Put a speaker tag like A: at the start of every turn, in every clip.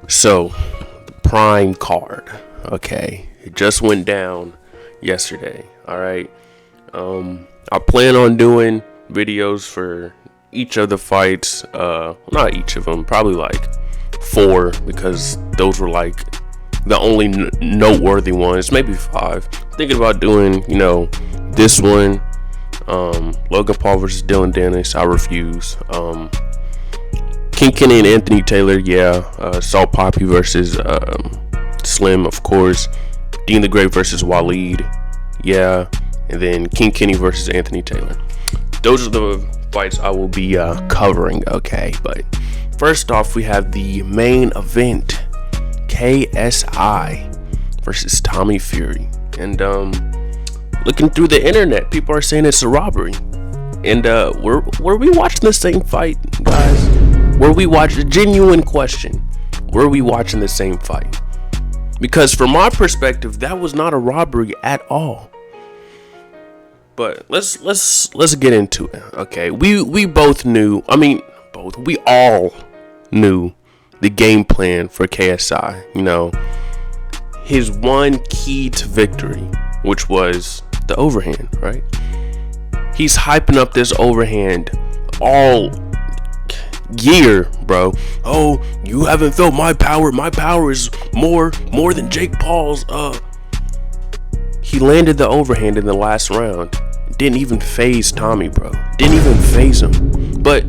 A: So, the Prime card, okay, it just went down yesterday. All right, I plan on doing videos for each of the fights. Not each of them, probably like four, because those were like the only noteworthy ones. Maybe five. Thinking about doing, this one, Logan Paul versus Dylan Dennis. I refuse. King Kenny and Anthony Taylor, yeah. Salt Poppy versus Slim, of course. Dean the Great versus Waleed, yeah. And then King Kenny versus Anthony Taylor. Those are the fights I will be covering, okay? But first off, we have the main event, KSI versus Tommy Fury. And looking through the internet, people are saying it's a robbery. And were we watching the same fight, guys? Were we watching? A genuine question. Were we watching the same fight? Because from my perspective, that was not a robbery at all. But let's get into it. Okay, we both knew. I mean, we all knew the game plan for KSI. His one key to victory, which was the overhand. Right? He's hyping up this overhand all year, bro. Oh, you haven't felt my power. My power is more than Jake Paul's. He landed the overhand in the last round. Didn't even phase Tommy, bro. Didn't even phase him. But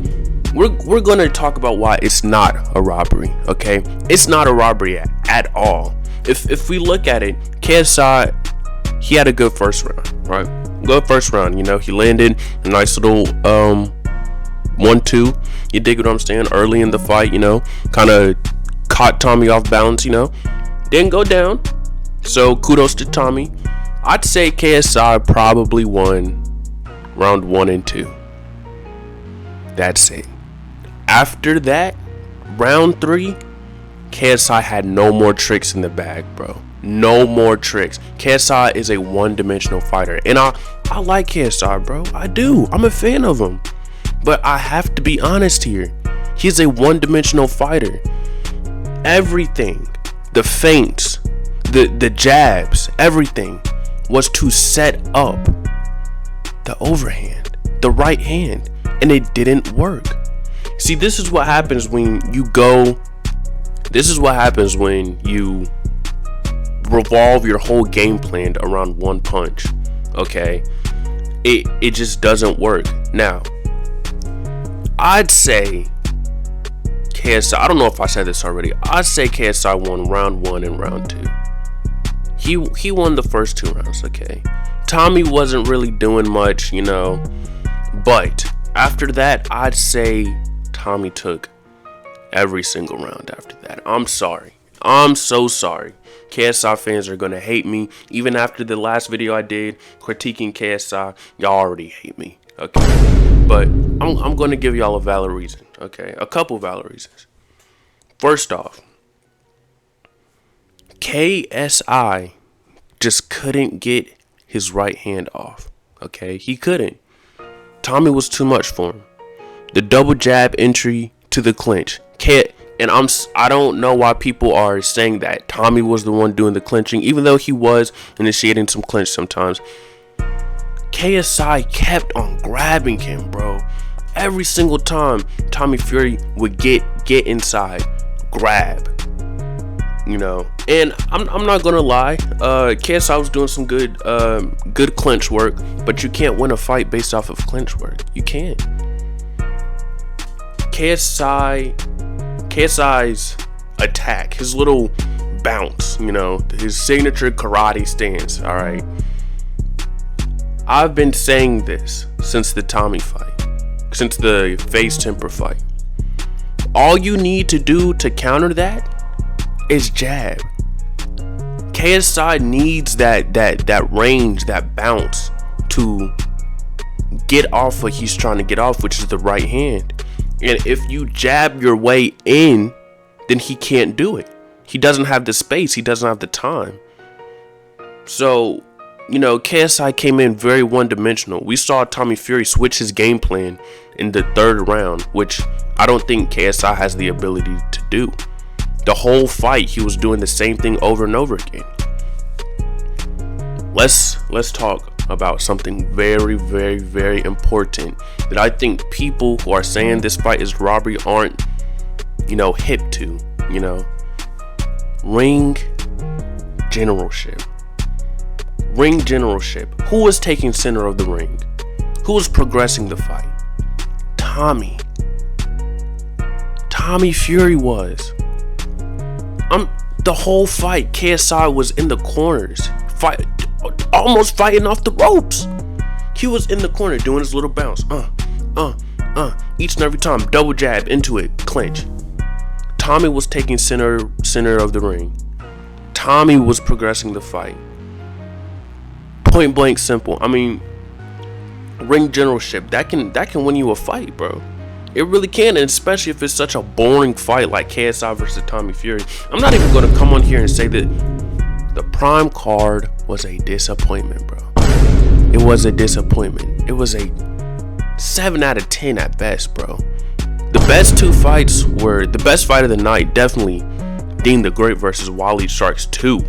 A: we're gonna talk about why it's not a robbery. Okay, it's not a robbery at all. If we look at it, KSI, he had a good first round, right? Good first round. He landed a nice little 1-2. You dig what I'm saying? Early in the fight, kind of caught Tommy off balance. Didn't go down. So kudos to Tommy. I'd say KSI probably won round 1 and 2. That's it. After that, round 3, KSI had no more tricks in the bag, bro. No more tricks. KSI is a one-dimensional fighter. And I like KSI, bro. I do. I'm a fan of him. But I have to be honest here. He's a one-dimensional fighter. Everything, the feints, the jabs, everything was to set up the overhand, the right hand, and it didn't work. See, this is what happens when you revolve your whole game plan around one punch. Okay, it just doesn't work. Now, I'd say KSI, I don't know if I said this already, I'd say KSI won round 1 and round 2. He won the first 2 rounds, okay? Tommy wasn't really doing much, but after that, I'd say Tommy took every single round after that. I'm sorry. I'm so sorry. KSI fans are gonna hate me. Even after the last video I did critiquing KSI, y'all already hate me, okay? But I'm gonna give y'all a valid reason, okay? A couple valid reasons. First off, KSI just couldn't get his right hand off, okay? He couldn't. Tommy was too much for him. The double jab entry to the clinch. And I don't know why people are saying that Tommy was the one doing the clinching, even though he was initiating some clinch sometimes. KSI kept on grabbing him, bro. Every single time Tommy Fury would get inside, grab. And I'm not gonna lie, KSI was doing some good clinch work, but you can't win a fight based off of clinch work. You can't. KSI's attack, his little bounce, his signature karate stance, all right? I've been saying this since the Tommy fight, since the Face Temper fight. All you need to do to counter that is jab. KSI needs that range, that bounce to get off what he's trying to get off, which is the right hand. And if you jab your way in, then he can't do it. He doesn't have the space. He doesn't have the time. So, KSI came in very one-dimensional. We saw Tommy Fury switch his game plan in the 3rd round, which I don't think KSI has the ability to do. The whole fight, he was doing the same thing over and over again. Let's talk about something very, very, very important that I think people who are saying this fight is robbery aren't, hip to, ring generalship. Ring generalship. Who was taking center of the ring? Who was progressing the fight? Tommy Fury was. The whole fight, KSI was in the corners, almost fighting off the ropes. He was in the corner doing his little bounce, each and every time, double jab into it, clinch. Tommy was taking center of the ring. Tommy was progressing the fight. Point blank simple. I mean, ring generalship, that can win you a fight, bro. It really can, and especially if it's such a boring fight like KSI versus Tommy Fury. I'm not even going to come on here and say that the Prime card was a disappointment, bro. It was a disappointment. It was a 7 out of 10 at best, bro. The best two fights were, the best fight of the night, definitely Dean the Great versus Wally Sharks 2,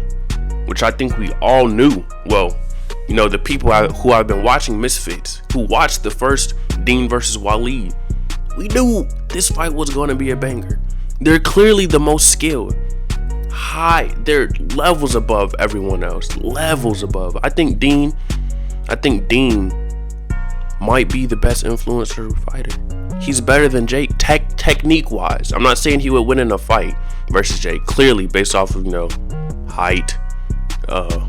A: which I think we all knew. Well, the people who have been watching Misfits, who watched the first Dean versus Wally, we knew this fight was going to be a banger. They're clearly the most skilled. They're levels above everyone else. Levels above. I think Dean might be the best influencer fighter. He's better than Jake technique wise. I'm not saying he would win in a fight versus Jake. Clearly based off of height,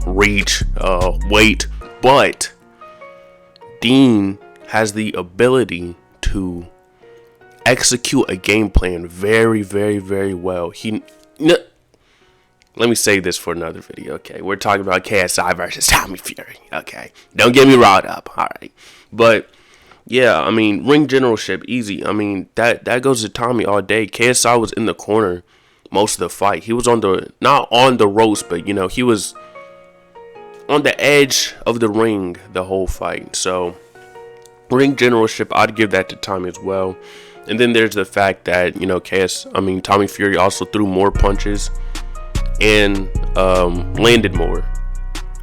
A: reach, weight, but Dean has the ability to execute a game plan very, very, very well. Let me save this for another video. Okay, we're talking about KSI versus Tommy Fury. Okay, don't get me riled up. All right, but yeah, I mean, ring generalship, easy. I mean, that goes to Tommy all day. KSI was in the corner most of the fight. He was not on the ropes, but he was on the edge of the ring the whole fight. So ring generalship, I'd give that to Tommy as well. And then there's the fact that Tommy Fury also threw more punches and landed more,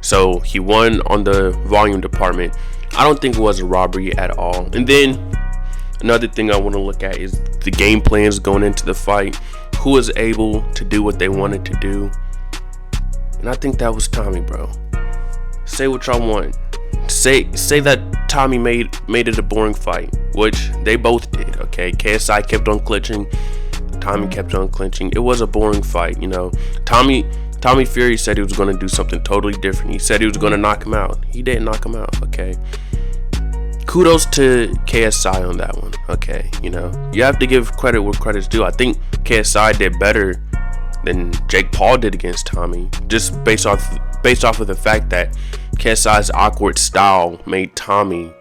A: so he won on the volume department. I don't think it was a robbery at all. And then another thing I want to look at is the game plans going into the fight. Who was able to do what they wanted to do? And I think that was Tommy, bro. Say what y'all want. Say that Tommy made it a boring fight, which they both did. Okay, KSI kept on clinching, Tommy kept on clinching. It was a boring fight, Tommy Fury said he was going to do something totally different. He said he was going to knock him out. He didn't knock him out. Okay, kudos to KSI on that one. Okay, you have to give credit where credit's due. I think KSI did better than Jake Paul did against Tommy, just based off of the fact that KSI's awkward style made Tommy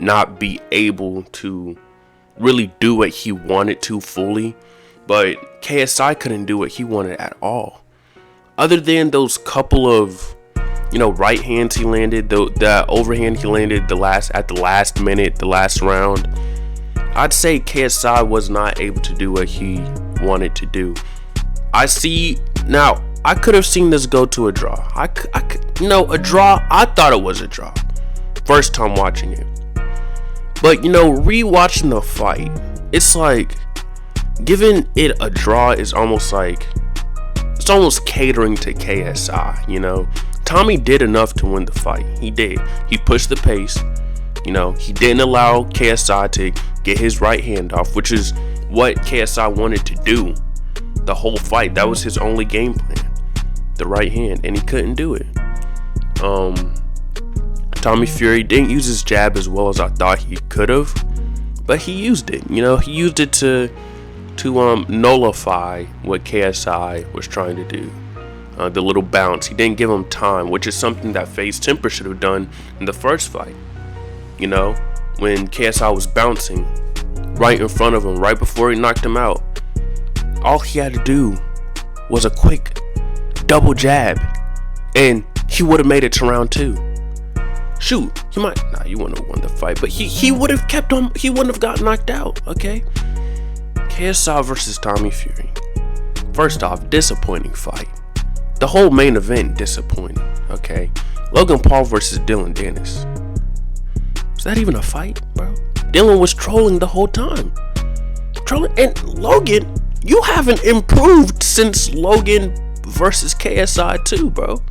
A: not be able to really do what he wanted to fully, but KSI couldn't do what he wanted at all. Other than those couple of right hands he landed, the overhand he landed at the last minute, the last round, I'd say KSI was not able to do what he wanted to do. I could have seen this go to a draw. A draw. I thought it was a draw first time watching it, but rewatching the fight, it's like giving it a draw is almost catering to KSI. Tommy did enough to win the fight. He did. He pushed the pace. He didn't allow KSI to get his right hand off, which is what KSI wanted to do the whole fight. That was his only game plan, the right hand, and he couldn't do it. Tommy Fury didn't use his jab as well as I thought he could have, but he used it. He used it to nullify what KSI was trying to do. The little bounce, he didn't give him time, which is something that FaZe Temper should have done in the first fight. When KSI was bouncing right in front of him, right before he knocked him out, all he had to do was a quick double jab, and he would have made it to round 2. Shoot, he might, you wouldn't have won the fight, but he would have kept on, he wouldn't have got knocked out. Okay, KSI versus Tommy Fury. First off, disappointing fight. The whole main event disappointing. Okay, Logan Paul versus Dylan Dennis. Is that even a fight, bro? Dylan was trolling the whole time. Trolling, and Logan, you haven't improved since Logan versus KSI 2, bro.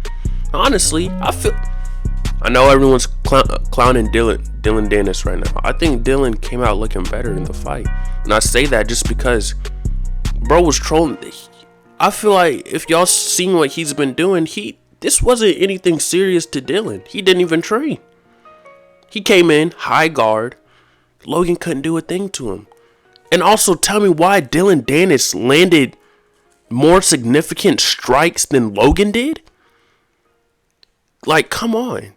A: Honestly, I know everyone's clowning Dylan Dennis right now. I think Dylan came out looking better in the fight. And I say that just because bro was trolling. I feel like if y'all seen what he's been doing, this wasn't anything serious to Dylan. He didn't even train. He came in high guard. Logan couldn't do a thing to him. And also tell me why Dylan Dennis landed more significant strikes than Logan did? Like, come on.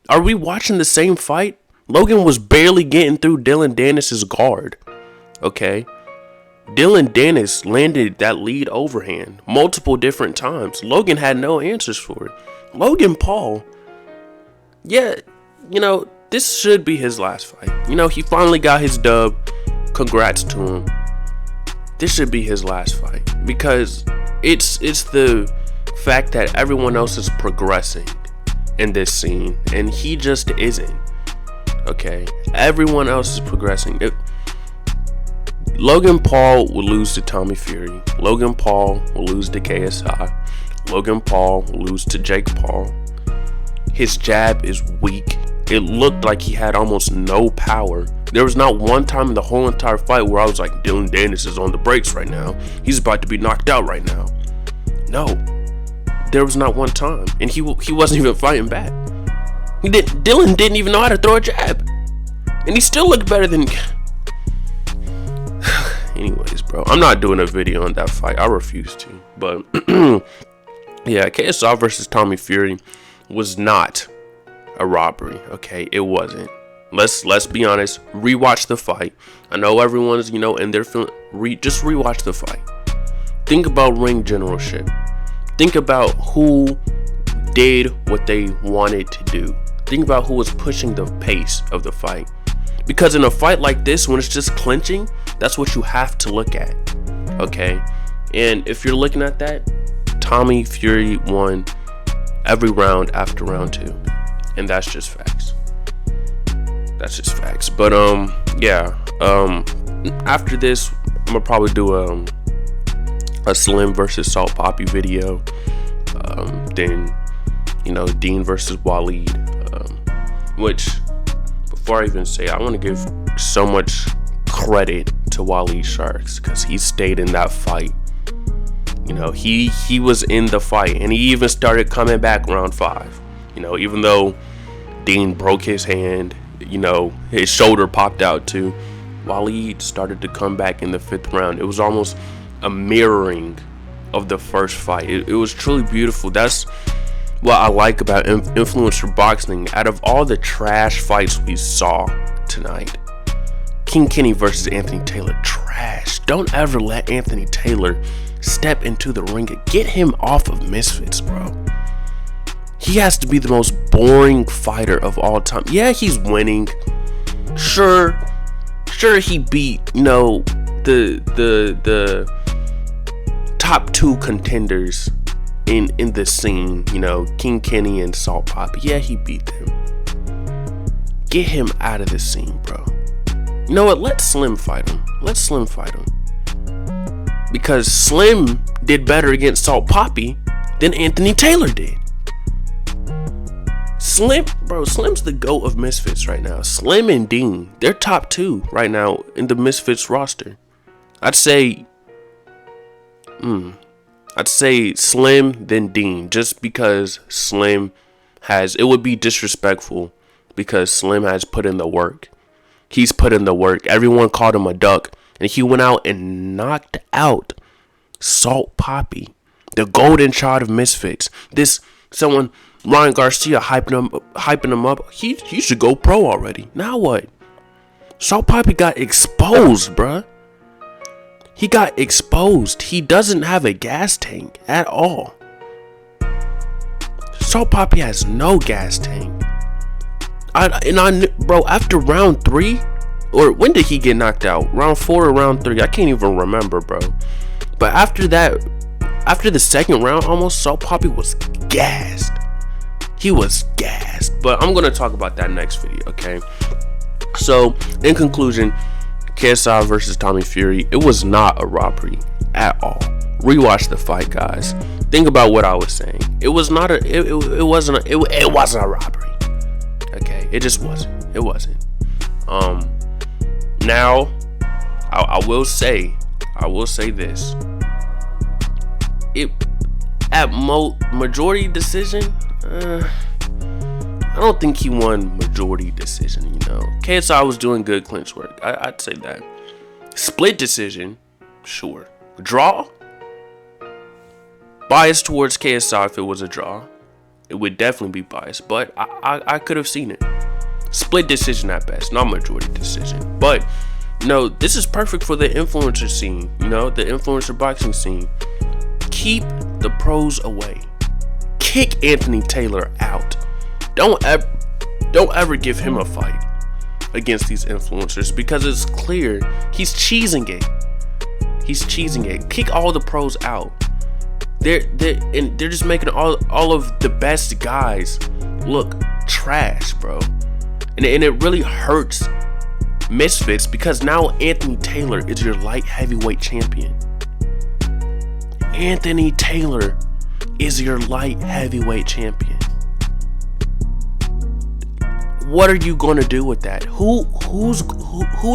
A: Are we watching the same fight? Logan was barely getting through Dylan Dennis's guard. Okay? Dylan Dennis landed that lead overhand multiple different times. Logan had no answers for it. Logan Paul, yeah, this should be his last fight. He finally got his dub. Congrats to him. This should be his last fight because it's the fact that everyone else is progressing in this scene and he just isn't. Okay, everyone else is progressing. Logan Paul will lose to Tommy Fury. Logan Paul will lose to KSI. Logan Paul will lose to Jake Paul. His jab is weak. It looked like he had almost no power. There was not one time in the whole entire fight where I was like, Dylan Dennis is on the brakes right now. He's about to be knocked out right now. No, there was not one time, and he wasn't even fighting back. Dylan didn't even know how to throw a jab, and he still looked better than. Anyways, bro, I'm not doing a video on that fight. I refuse to. But yeah, KSI versus Tommy Fury was not a robbery. Okay, it wasn't. Let's be honest. Rewatch the fight. I know everyone's in their feeling. Just rewatch the fight. Think about ring generalship. Think about who did what they wanted to do. Think about who was pushing the pace of the fight. Because in a fight like this, when it's just clinching, that's what you have to look at. Okay? And if you're looking at that, Tommy Fury won every round after round 2. And that's just facts. That's just facts. But yeah. After this, I'm gonna probably do a Slim versus Salt Poppy video. Then Dean versus Waleed. Which, before I even say, I want to give so much credit to Waleed Sharks because he stayed in that fight. He was in the fight, and he even started coming back round 5. Even though Dean broke his hand, his shoulder popped out too. Waleed started to come back in the 5th round. It was almost a mirroring of the first fight. It was truly beautiful. That's what I like about influencer boxing. Out of all the trash fights we saw tonight, King Kenny versus Anthony Taylor, trash. Don't ever let Anthony Taylor step into the ring. Get him off of Misfits, bro. He has to be the most boring fighter of all time. Yeah, he's winning. Sure he beat, the top 2 contenders in the scene, King Kenny and Salt Poppy. Yeah, he beat them. Get him out of the scene, bro. You know what? Let Slim fight him. Because Slim did better against Salt Poppy than Anthony Taylor did. Slim's the GOAT of Misfits right now. Slim and Dean, they're top 2 right now in the Misfits roster. I'd say Slim then Dean, just because Slim it would be disrespectful because Slim has put in the work. He's put in the work. Everyone called him a duck, and he went out and knocked out Salt Poppy, the golden child of Misfits. Ryan Garcia hyping him up. He should go pro already. Now what? Salt Poppy got exposed, bruh. He got exposed. He doesn't have a gas tank at all. Salt Poppy has no gas tank. Bro, after round 3, or when did he get knocked out? Round 4 or round 3? I can't even remember, bro. But after that, after the second round, I almost saw Poppy was gassed. He was gassed. But I'm gonna talk about that next video, okay? So, in conclusion, KSI versus Tommy Fury, it was not a robbery at all. Rewatch the fight, guys. Think about what I was saying. It was not a. It wasn't a robbery. Okay, it just wasn't. It wasn't. Now, I will say this. It at majority decision. I don't think he won majority decision. You know, KSI was doing good clinch work. I'd say that. Split decision, sure. Draw. Biased towards KSI if it was a draw. It would definitely be biased, but I could have seen it. Split decision at best, not majority decision. But no, this is perfect for the influencer scene. You know, the influencer boxing scene. Keep the pros away. Kick Anthony Taylor out. Don't ever give him a fight against these influencers because it's clear he's cheesing it. He's cheesing it. Kick all the pros out. They're just making all of the best guys look trash, bro. And it really hurts Misfits because now Anthony Taylor is your light heavyweight champion. Anthony Taylor is your light heavyweight champion. What are you gonna do with that? Who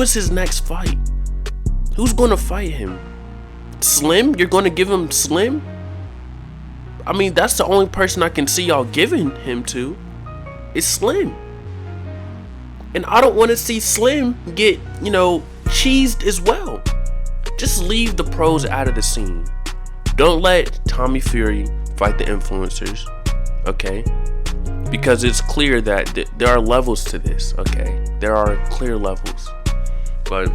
A: is his next fight? Who's gonna fight him? Slim? You're gonna give him Slim? I mean, that's the only person I can see y'all giving him to. Is Slim. And I don't want to see Slim get, you know, cheesed as well. Just leave the pros out of the scene. Don't let Tommy Fury fight the influencers, okay? Because it's clear that there are levels to this, okay? There are clear levels. But,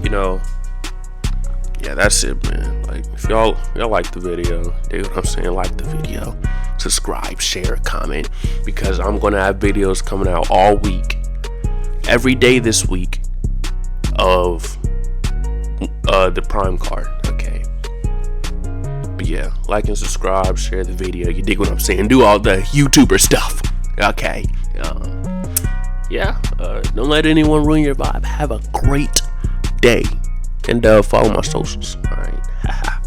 A: you know, yeah, that's it, man. Like, if y'all like the video, dig what I'm saying, like the video, subscribe, share, comment, because I'm gonna have videos coming out all week, every day this week of the Prime card, okay? But yeah, like and subscribe, share the video, you dig what I'm saying, do all the YouTuber stuff, okay? Yeah, don't let anyone ruin your vibe. Have a great day. And follow my socials. All right.